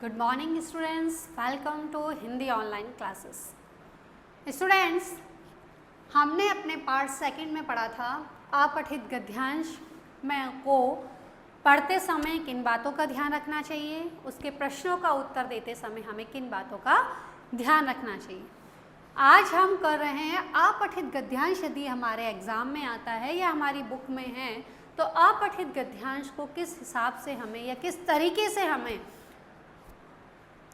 Good morning students, welcome to Hindi online classes. Students, हमने अपने part second में पढ़ा था अपठित गद्यांश में को पढ़ते समय किन बातों का ध्यान रखना चाहिए, उसके प्रश्नों का उत्तर देते समय हमें किन बातों का ध्यान रखना चाहिए। आज हम कर रहे हैं अपठित गद्यांश यदि हमारे एग्ज़ाम में आता है या हमारी बुक में है तो अपठित गद्यांश को किस हिसाब से हमें या किस तरीके से हमें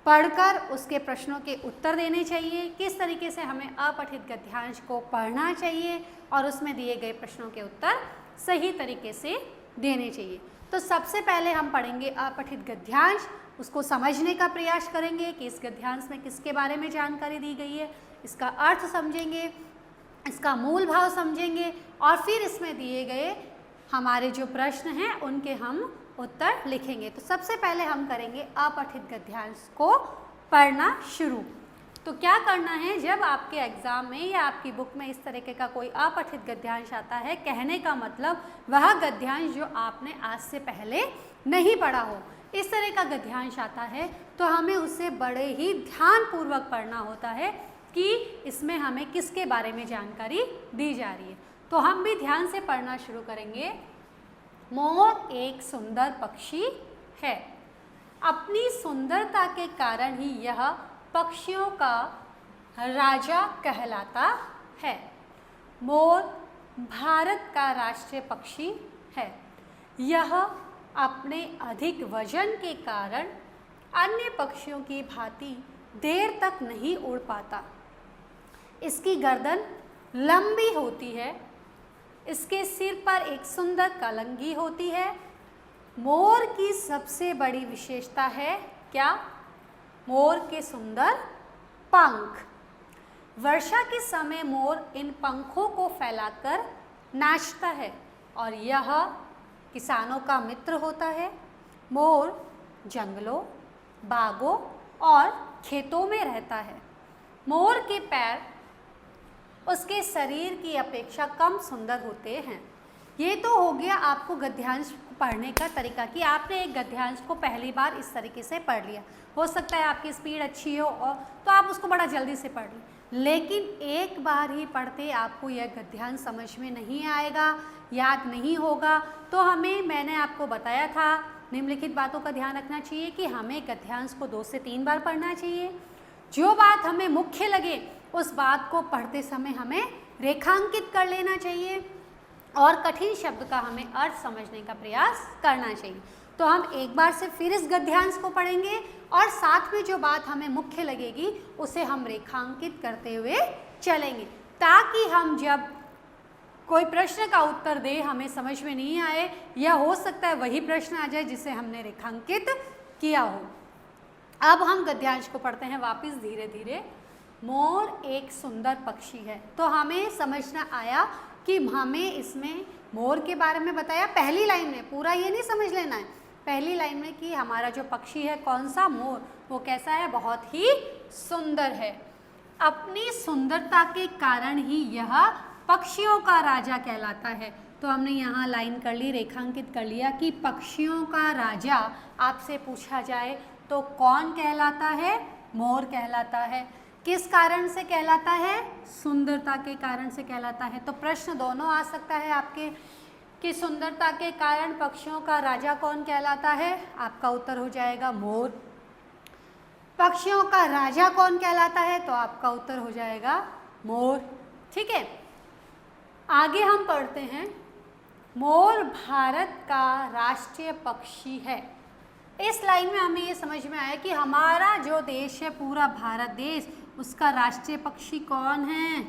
पढ़कर उसके प्रश्नों के उत्तर देने चाहिए, किस तरीके से हमें अपठित गद्यांश को पढ़ना चाहिए और उसमें दिए गए प्रश्नों के उत्तर सही तरीके से देने चाहिए। तो सबसे पहले हम पढ़ेंगे अपठित गद्यांश, उसको समझने का प्रयास करेंगे कि इस गद्यांश में किसके बारे में जानकारी दी गई है, इसका अर्थ समझेंगे, इसका मूल भाव समझेंगे और फिर इसमें दिए गए हमारे जो प्रश्न हैं उनके हम उत्तर लिखेंगे। तो सबसे पहले हम करेंगे अपठित गद्यांश को पढ़ना शुरू। तो क्या करना है, जब आपके एग्ज़ाम में या आपकी बुक में इस तरीके का कोई अपठित गद्यांश आता है, कहने का मतलब वह गद्यांश जो आपने आज से पहले नहीं पढ़ा हो, इस तरह का गद्यांश आता है तो हमें उसे बड़े ही ध्यानपूर्वक पढ़ना होता है कि इसमें हमें किसके बारे में जानकारी दी जा रही है। तो हम भी ध्यान से पढ़ना शुरू करेंगे। मोर एक सुंदर पक्षी है। अपनी सुंदरता के कारण ही यह पक्षियों का राजा कहलाता है। मोर भारत का राष्ट्रीय पक्षी है। यह अपने अधिक वजन के कारण अन्य पक्षियों की भांति देर तक नहीं उड़ पाता। इसकी गर्दन लंबी होती है। इसके सिर पर एक सुंदर कलंगी होती है। मोर की सबसे बड़ी विशेषता है क्या? मोर के सुंदर पंख। वर्षा के समय मोर इन पंखों को फैलाकर नाचता है और यह किसानों का मित्र होता है। मोर जंगलों, बागों और खेतों में रहता है। मोर के पैर उसके शरीर की अपेक्षा कम सुंदर होते हैं। ये तो हो गया आपको गद्यांश पढ़ने का तरीका कि आपने एक गद्यांश को पहली बार इस तरीके से पढ़ लिया। हो सकता है आपकी स्पीड अच्छी हो और तो आप उसको बड़ा जल्दी से पढ़ लें, लेकिन एक बार ही पढ़ते आपको यह गद्यांश समझ में नहीं आएगा, याद नहीं होगा। तो मैंने आपको बताया था निम्नलिखित बातों का ध्यान रखना चाहिए कि हमें गद्यांश को 2 से 3 बार पढ़ना चाहिए। जो बात हमें मुख्य लगे उस बात को पढ़ते समय हमें रेखांकित कर लेना चाहिए और कठिन शब्द का हमें अर्थ समझने का प्रयास करना चाहिए। तो हम एक बार से फिर इस गद्यांश को पढ़ेंगे और साथ में जो बात हमें मुख्य लगेगी उसे हम रेखांकित करते हुए चलेंगे, ताकि हम जब कोई प्रश्न का उत्तर दे हमें समझ में नहीं आए या हो सकता है वही प्रश्न आ जाए जिसे हमने रेखांकित किया हो। अब हम गद्यांश को पढ़ते हैं वापस धीरे धीरे। मोर एक सुंदर पक्षी है। तो हमें समझना आया कि हमें इसमें मोर के बारे में बताया पहली लाइन में, पूरा ये नहीं समझ लेना है, पहली लाइन में कि हमारा जो पक्षी है कौन सा, मोर, वो कैसा है, बहुत ही सुंदर है। अपनी सुंदरता के कारण ही यह पक्षियों का राजा कहलाता है। तो हमने यहाँ लाइन कर ली, रेखांकित कर लिया कि पक्षियों का राजा आपसे पूछा जाए तो कौन कहलाता है? मोर कहलाता है। किस कारण से कहलाता है? सुंदरता के कारण से कहलाता है। तो प्रश्न दोनों आ सकता है आपके कि सुंदरता के कारण पक्षियों का राजा कौन कहलाता है? आपका उत्तर हो जाएगा मोर। पक्षियों का राजा कौन कहलाता है? तो आपका उत्तर हो जाएगा मोर। ठीक है, आगे हम पढ़ते हैं। मोर भारत का राष्ट्रीय पक्षी है। इस लाइन में हमें ये समझ में आया कि हमारा जो देश है, पूरा भारत देश, उसका राष्ट्रीय पक्षी कौन है?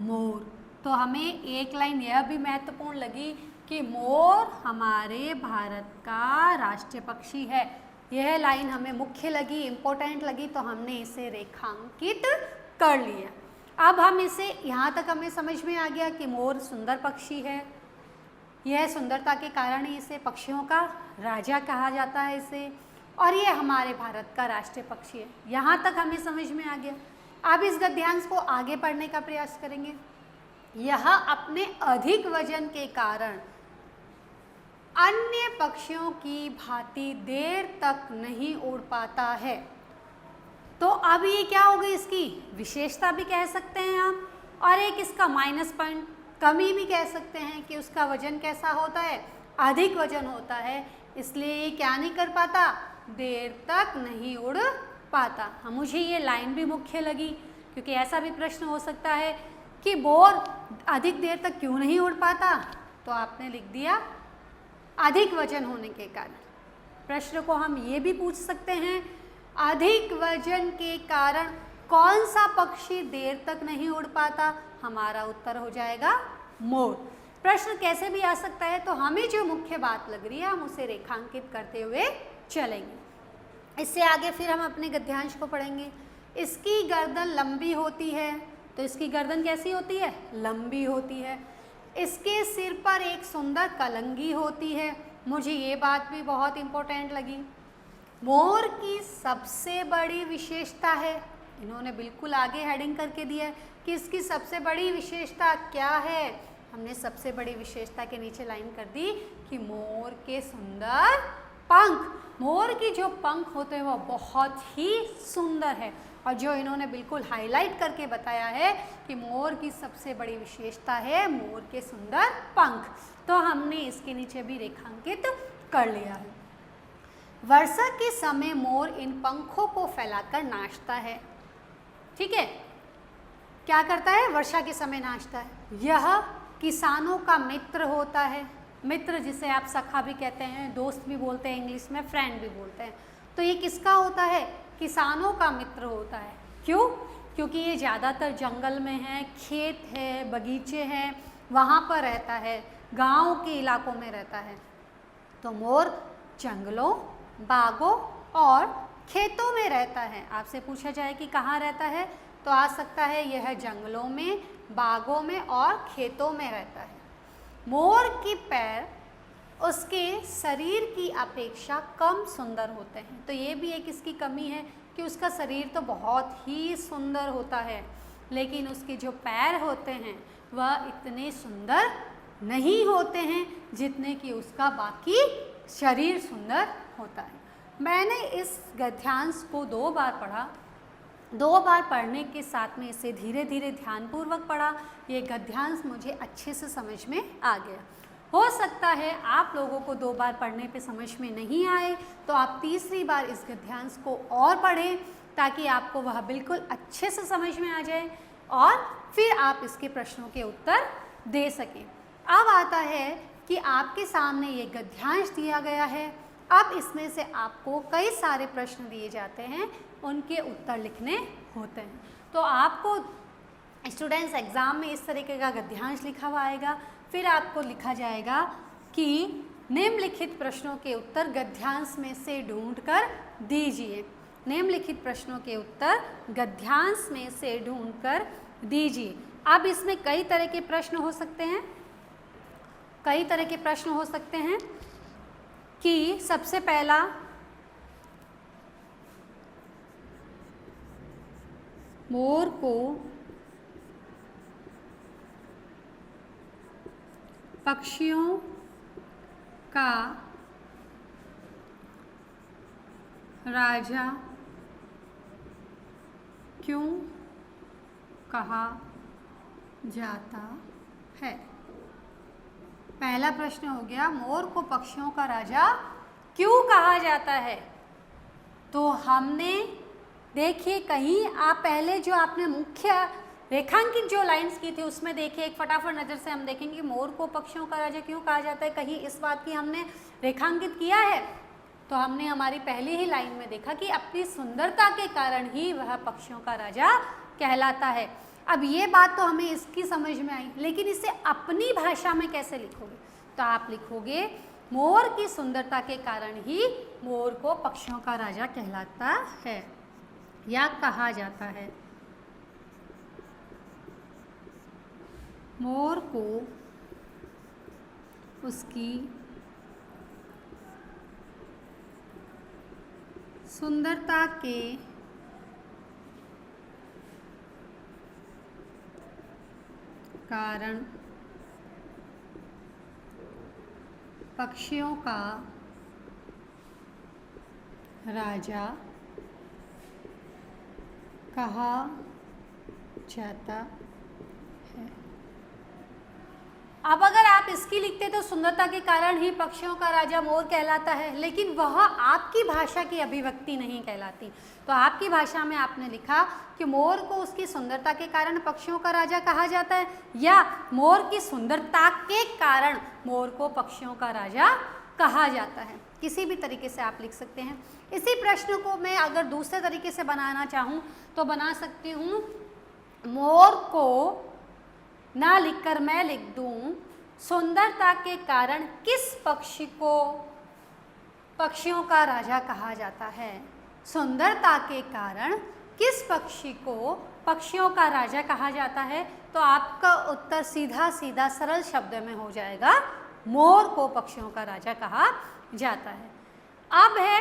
मोर। तो हमें एक लाइन यह भी महत्वपूर्ण लगी कि मोर हमारे भारत का राष्ट्रीय पक्षी है। यह लाइन हमें मुख्य लगी, इम्पोर्टेंट लगी, तो हमने इसे रेखांकित कर लिया। अब हम इसे यहाँ तक हमें समझ में आ गया कि मोर सुंदर पक्षी है। यह सुंदरता के कारण ही इसे पक्षियों का राजा कहा जाता है इसे, और ये हमारे भारत का राष्ट्रीय पक्षी है। यहाँ तक हमें समझ में आ गया। अब इस गद्यांश को आगे पढ़ने का प्रयास करेंगे। यह अपने अधिक वजन के कारण अन्य पक्षियों की भांति देर तक नहीं उड़ पाता है। तो अब ये क्या हो गई, इसकी विशेषता भी कह सकते हैं आप, और एक इसका माइनस पॉइंट, कमी भी कह सकते हैं कि उसका वजन कैसा होता है, अधिक वजन होता है, इसलिए ये क्या नहीं कर पाता, देर तक नहीं उड़ पाता। हाँ, मुझे ये लाइन भी मुख्य लगी, क्योंकि ऐसा भी प्रश्न हो सकता है कि मोर अधिक देर तक क्यों नहीं उड़ पाता, तो आपने लिख दिया अधिक वजन होने के कारण। प्रश्न को हम ये भी पूछ सकते हैं, अधिक वजन के कारण कौन सा पक्षी देर तक नहीं उड़ पाता, हमारा उत्तर हो जाएगा मोर। प्रश्न कैसे भी आ सकता है, तो हमें जो मुख्य बात लग रही है हम उसे रेखांकित करते हुए चलेंगे। इससे आगे फिर हम अपने गद्यांश को पढ़ेंगे। इसकी गर्दन लंबी होती है, तो इसकी गर्दन कैसी होती है, लंबी होती है। इसके सिर पर एक सुंदर कलंगी होती है, मुझे ये बात भी बहुत इम्पोर्टेंट लगी। मोर की सबसे बड़ी विशेषता है, इन्होंने बिल्कुल आगे हेडिंग करके दिया है कि इसकी सबसे बड़ी विशेषता क्या है, हमने सबसे बड़ी विशेषता के नीचे लाइन कर दी कि मोर के सुंदर पंख। मोर की जो पंख होते हैं वो बहुत ही सुंदर है, और जो इन्होंने बिल्कुल हाईलाइट करके बताया है कि मोर की सबसे बड़ी विशेषता है मोर के सुंदर पंख, तो हमने इसके नीचे भी रेखांकित कर लिया है। वर्षा के समय मोर इन पंखों को फैलाकर नाचता है। ठीक है, क्या करता है, वर्षा के समय नाचता है। यह किसानों का मित्र होता है, मित्र जिसे आप सखा भी कहते हैं, दोस्त भी बोलते हैं, इंग्लिश में फ्रेंड भी बोलते हैं। तो ये किसका होता है, किसानों का मित्र होता है। क्यों, क्योंकि ये ज़्यादातर जंगल में है, खेत है, बगीचे हैं, वहाँ पर रहता है, गांव के इलाकों में रहता है। तो मोर जंगलों, बागों और खेतों में रहता है। आपसे पूछा जाए कि कहाँ रहता है, तो आ सकता है यह जंगलों में, बागों में और खेतों में रहता है। मोर के पैर उसके शरीर की अपेक्षा कम सुंदर होते हैं, तो ये भी एक इसकी कमी है कि उसका शरीर तो बहुत ही सुंदर होता है, लेकिन उसके जो पैर होते हैं वह इतने सुंदर नहीं होते हैं जितने कि उसका बाकी शरीर सुंदर होता है। मैंने इस गद्यांश को 2 बार पढ़ा, 2 बार पढ़ने के साथ में इसे धीरे धीरे ध्यानपूर्वक पढ़ा, ये गद्यांश मुझे अच्छे से समझ में आ गया। हो सकता है आप लोगों को 2 बार पढ़ने पे समझ में नहीं आए, तो आप तीसरी बार इस गद्यांश को और पढ़ें ताकि आपको वह बिल्कुल अच्छे से समझ में आ जाए और फिर आप इसके प्रश्नों के उत्तर दे सकें। अब आता है कि आपके सामने ये गद्यांश दिया गया है, अब इसमें से आपको कई सारे प्रश्न दिए जाते हैं, उनके उत्तर लिखने होते हैं। तो आपको स्टूडेंट्स एग्ज़ाम में इस तरीके का गद्यांश लिखा हुआ आएगा, फिर आपको लिखा जाएगा कि निम्नलिखित प्रश्नों के उत्तर गद्यांश में से ढूंढकर दीजिए। निम्नलिखित प्रश्नों के उत्तर गद्यांश में से ढूंढकर दीजिए। अब इसमें कई तरह के प्रश्न हो सकते हैं, कई तरह के प्रश्न हो सकते हैं कि सबसे पहला मोर को पक्षियों का राजा क्यों कहा जाता है। पहला प्रश्न हो गया, मोर को पक्षियों का राजा क्यों कहा जाता है। तो हमने देखिए कहीं आप पहले जो आपने मुख्य रेखांकित जो लाइंस की थी उसमें देखिए, एक फटाफट नज़र से हम देखेंगे मोर को पक्षियों का राजा क्यों कहा जाता है, कहीं इस बात की हमने रेखांकित किया है। तो हमने हमारी पहली ही लाइन में देखा कि अपनी सुंदरता के कारण ही वह पक्षियों का राजा कहलाता है। अब ये बात तो हमें इसकी समझ में आई, लेकिन इसे अपनी भाषा में कैसे लिखोगे, तो आप लिखोगे मोर की सुंदरता के कारण ही मोर को पक्षियों का राजा कहलाता है या कहा जाता है। मोर को उसकी सुंदरता के कारण पक्षियों का राजा कहा जाता है। अब अगर आप इसकी लिखते तो सुंदरता के कारण ही पक्षियों का राजा मोर कहलाता है, लेकिन वह आपकी भाषा की अभिव्यक्ति नहीं कहलाती। तो आपकी भाषा में आपने लिखा कि मोर को उसकी सुंदरता के कारण पक्षियों का राजा कहा जाता है, या मोर की सुंदरता के कारण मोर को पक्षियों का राजा कहा जाता है। किसी भी तरीके से आप लिख सकते हैं। इसी प्रश्न को मैं अगर दूसरे तरीके से बनाना चाहूँ तो बना सकती हूँ, मोर को ना लिखकर मैं लिख दूँ, सुंदरता के कारण किस पक्षी को पक्षियों का राजा कहा जाता है। सुंदरता के कारण किस पक्षी को पक्षियों का राजा कहा जाता है। तो आपका उत्तर सीधा सीधा सरल शब्द में हो जाएगा, मोर को पक्षियों का राजा कहा जाता है। अब है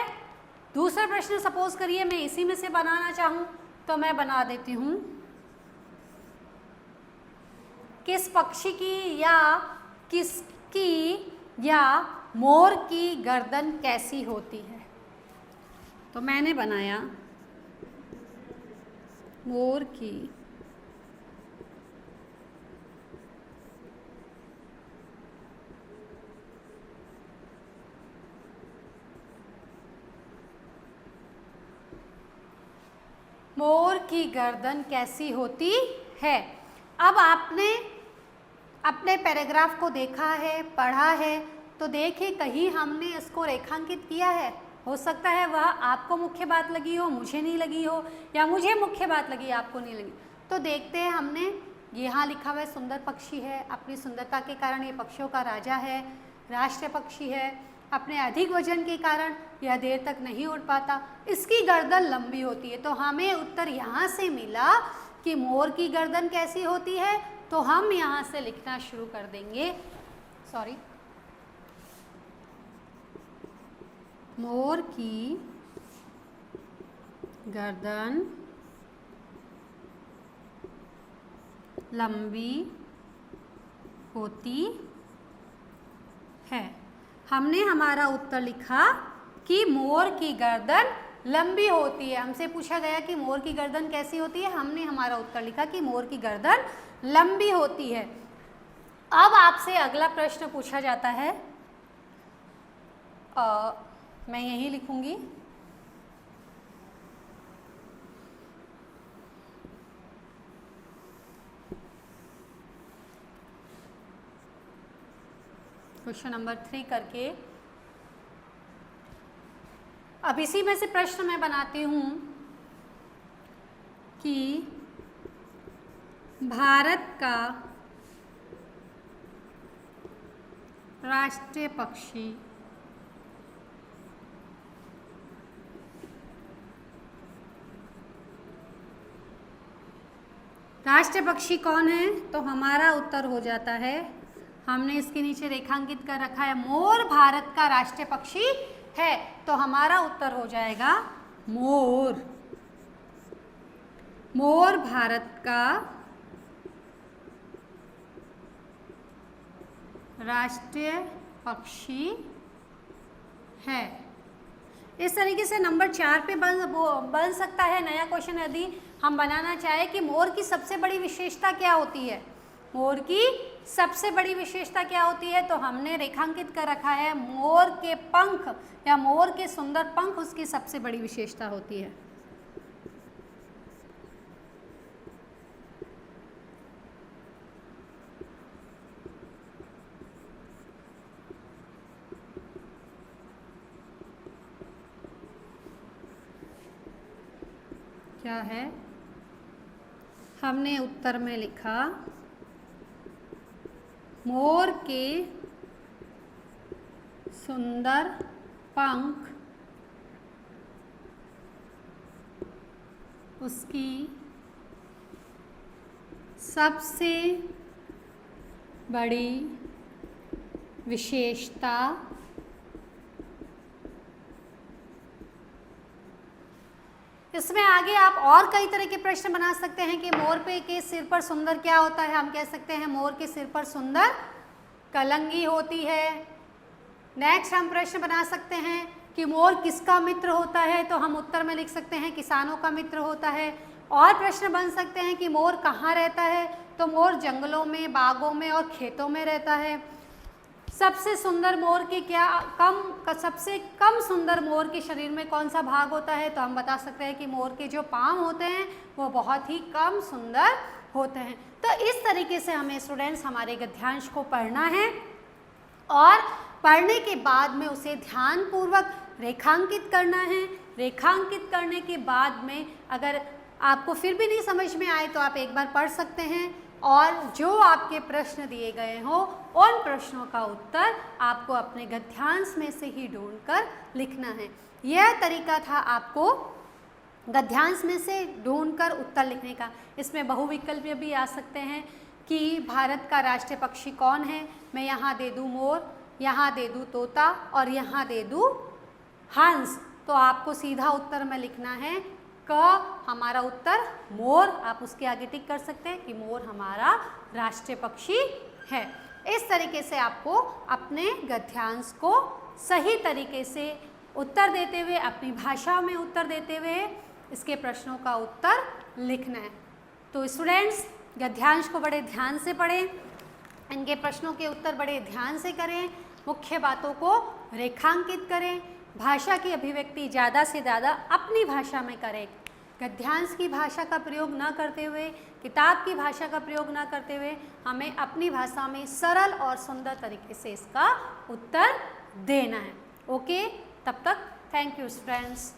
दूसरा प्रश्न, सपोज करिए मैं इसी में से बनाना चाहूँ तो मैं बना देती हूँ, किस पक्षी की या किसकी या मोर की गर्दन कैसी होती है। तो मैंने बनाया मोर की गर्दन कैसी होती है। अब आपने अपने पैराग्राफ को देखा है, पढ़ा है, तो देखिए कहीं हमने इसको रेखांकित किया है। हो सकता है वह आपको मुख्य बात लगी हो, मुझे नहीं लगी हो, या मुझे मुख्य बात लगी आपको नहीं लगी। तो देखते हैं, हमने यहाँ लिखा हुआ है सुंदर पक्षी है, अपनी सुंदरता के कारण ये पक्षियों का राजा है, राष्ट्रीय पक्षी है, अपने अधिक वजन के कारण यह देर तक नहीं उड़ पाता, इसकी गर्दन लंबी होती है। तो हमें उत्तर यहाँ से मिला कि मोर की गर्दन कैसी होती है। तो हम यहाँ से लिखना शुरू कर देंगे, मोर की गर्दन लंबी होती है। हमने हमारा उत्तर लिखा कि मोर की गर्दन लंबी होती है। हमसे पूछा गया कि मोर की गर्दन कैसी होती है, हमने हमारा उत्तर लिखा कि मोर की गर्दन लंबी होती है। अब आपसे अगला प्रश्न पूछा जाता है, मैं यही लिखूंगी, क्वेश्चन नंबर 3 करके। अब इसी में से प्रश्न मैं बनाती हूँ कि भारत का राष्ट्रीय पक्षी कौन है। तो हमारा उत्तर हो जाता है, हमने इसके नीचे रेखांकित कर रखा है, मोर भारत का राष्ट्रीय पक्षी है। तो हमारा उत्तर हो जाएगा मोर। मोर भारत का राष्ट्रीय पक्षी है। इस तरीके से नंबर 4 पे बन सकता है नया क्वेश्चन। यदि हम बनाना चाहें कि मोर की सबसे बड़ी विशेषता क्या होती है, मोर की सबसे बड़ी विशेषता क्या होती है, तो हमने रेखांकित कर रखा है मोर के पंख या मोर के सुंदर पंख उसकी सबसे बड़ी विशेषता होती है। क्या है, हमने उत्तर में लिखा मोर के सुंदर पंख उसकी सबसे बड़ी विशेषता इसमें आगे आप और कई तरह के प्रश्न बना सकते हैं कि मोर के सिर पर सुंदर क्या होता है। हम कह सकते हैं मोर के सिर पर सुंदर कलंगी होती है, नेक्स्ट हम प्रश्न बना सकते हैं कि मोर किसका मित्र होता है, तो हम उत्तर में लिख सकते हैं किसानों का मित्र होता है। और प्रश्न बन सकते हैं कि मोर कहाँ रहता है, तो मोर जंगलों में, बागों में और खेतों में रहता है। सबसे सुंदर मोर के सबसे कम सुंदर मोर के शरीर में कौन सा भाग होता है, तो हम बता सकते हैं कि मोर के जो पाँव होते हैं वो बहुत ही कम सुंदर होते हैं। तो इस तरीके से हमें स्टूडेंट्स हमारे गद्यांश को पढ़ना है और पढ़ने के बाद में उसे ध्यानपूर्वक रेखांकित करना है। रेखांकित करने के बाद में अगर आपको फिर भी नहीं समझ में आए तो आप एक बार पढ़ सकते हैं और जो आपके प्रश्न दिए गए हों उन प्रश्नों का उत्तर आपको अपने गद्यांश में से ही ढूंढकर लिखना है। यह तरीका था आपको गद्यांश में से ढूंढकर उत्तर लिखने का। इसमें बहुविकल्पीय भी आ सकते हैं कि भारत का राष्ट्रीय पक्षी कौन है, मैं यहाँ दे दूँ मोर, यहाँ दे दूँ तोता और यहाँ दे दूँ हंस, तो आपको सीधा उत्तर में लिखना है क हमारा उत्तर मोर। आप उसके आगे टिक कर सकते हैं कि मोर हमारा राष्ट्रीय पक्षी है। इस तरीके से आपको अपने गद्यांश को सही तरीके से उत्तर देते हुए, अपनी भाषा में उत्तर देते हुए इसके प्रश्नों का उत्तर लिखना है। तो स्टूडेंट्स गद्यांश को बड़े ध्यान से पढ़ें, इनके प्रश्नों के उत्तर बड़े ध्यान से करें, मुख्य बातों को रेखांकित करें, भाषा की अभिव्यक्ति ज़्यादा से ज़्यादा अपनी भाषा में करें। गद्यांश की भाषा का प्रयोग न करते हुए, किताब की भाषा का प्रयोग न करते हुए हमें अपनी भाषा में सरल और सुंदर तरीके से इसका उत्तर देना है। ओके, तब तक थैंक यू स्टूडेंट्स।